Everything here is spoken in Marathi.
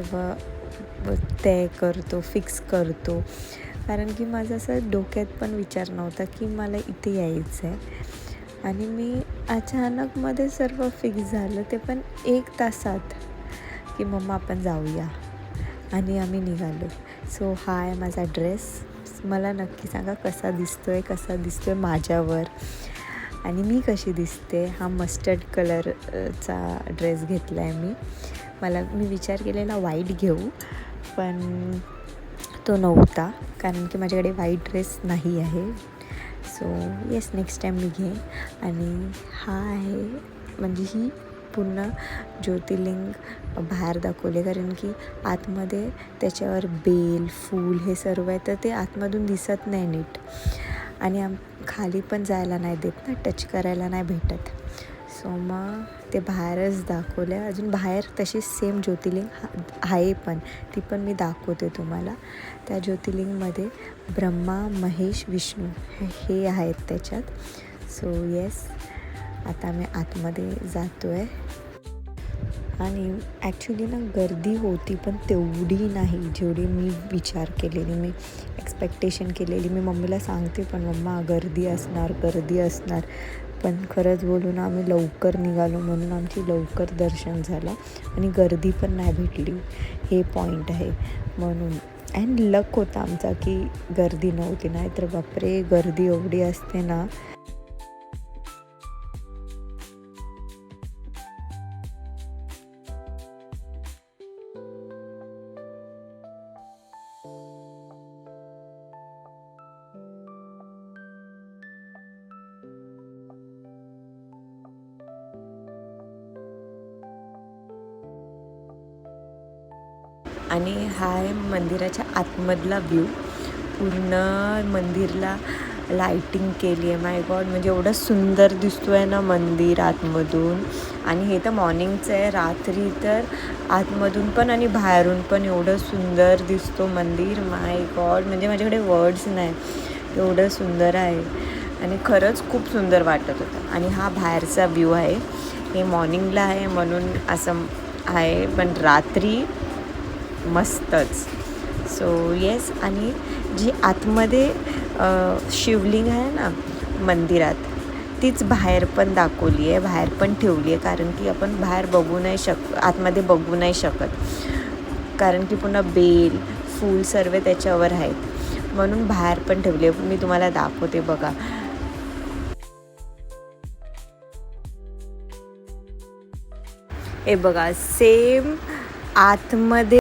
सर्व तय करतो, फिक्स करतो. कारण की माझं असं डोक्यात पण विचार नव्हता की मला इथे यायचं आहे. आणि मी अचानकमध्ये सर्व फिक्स झालं, ते पण 1 तासात, की मम्मा आपण जाऊया. आणि आम्ही निघालो. सो हा आहे माझा ड्रेस. मला नक्की सांगा कसा दिसतोय माझ्यावर आणि मी कशी दिसते. हा मस्टर्ड कलरचा ड्रेस घेतला आहे मी विचार केलेला व्हाईट घेऊ, पण तो नव्हता, कारण की माझ्याकडे व्हाईट ड्रेस नाही आहे. सो येस, नेक्स्ट टाईम मी घेईन. आणि हा आहे, म्हणजे ही पूर्ण ज्योतिर्लिंग बाहेर दाखवले, कारण की आतमध्ये त्याच्यावर बेल, फूल हे सर्व आहे, तर ते आतमधून दिसत नाही नीट. आणि खाली पण जायला नाही देत ना, टच करायला नाही भेटत. सो मग ते बाहेरच दाखवले. अजून बाहेर तशी सेम ज्योतिर्लिंग आहे, पण ती पण मी दाखवते तुम्हाला. त्या ज्योतिर्लिंगमध्ये ब्रह्मा, महेश, विष्णू हे आहेत त्याच्यात. सो येस, आता मी आतमध्ये जातो आहे. आणि ॲक्च्युली ना गर्दी होती, पण तेवढी नाही जेवढी मी विचार केलेली, मी एक्सपेक्टेशन केलेली. मी मम्मीला सांगते पण, मम्मा गर्दी असणार. पण खरंच बोलू ना, आम्ही लवकर निघालो म्हणून आमची लवकर दर्शन झालं आणि गर्दी पण नाही भेटली. हे पॉईंट आहे म्हणून. अँड लक होता आमचा की गर्दी नव्हती, नाहीतर बापरे गर्दी एवढी असते ना. आणि हा आहे मंदिराच्या आतमधला व्ह्यू. पूर्ण मंदिरला लाईटिंग केली आहे. माय गॉड, म्हणजे एवढं सुंदर दिसतो आहे ना मंदिर आतमधून. आणि हे तर मॉर्निंगचं आहे. रात्री तर आतमधून पण आणि बाहेरून पण एवढं सुंदर दिसतो मंदिर. माय गॉड, म्हणजे माझ्याकडे वर्ड्स नाही, एवढं सुंदर आहे. आणि खरंच खूप सुंदर वाटत होतं. आणि हा बाहेरचा व्ह्यू आहे. हे मॉर्निंगला आहे म्हणून असं आहे, पण रात्री मस्तच. So yes. आणि जी आतमध्ये शिवलिंग आहे ना मंदिरात, तीच बाहेर पण दाखवली आहे, बाहेर पण ठेवली आहे. कारण की आपण बाहेर आतमध्ये बघू नाही शकत, कारण की पुन्हा बेल, फूल सर्व त्याच्यावर आहेत, म्हणून बाहेर पण ठेवली आहे. मी तुम्हाला दाखवते बघा. हे बघा, सेम आतमध्ये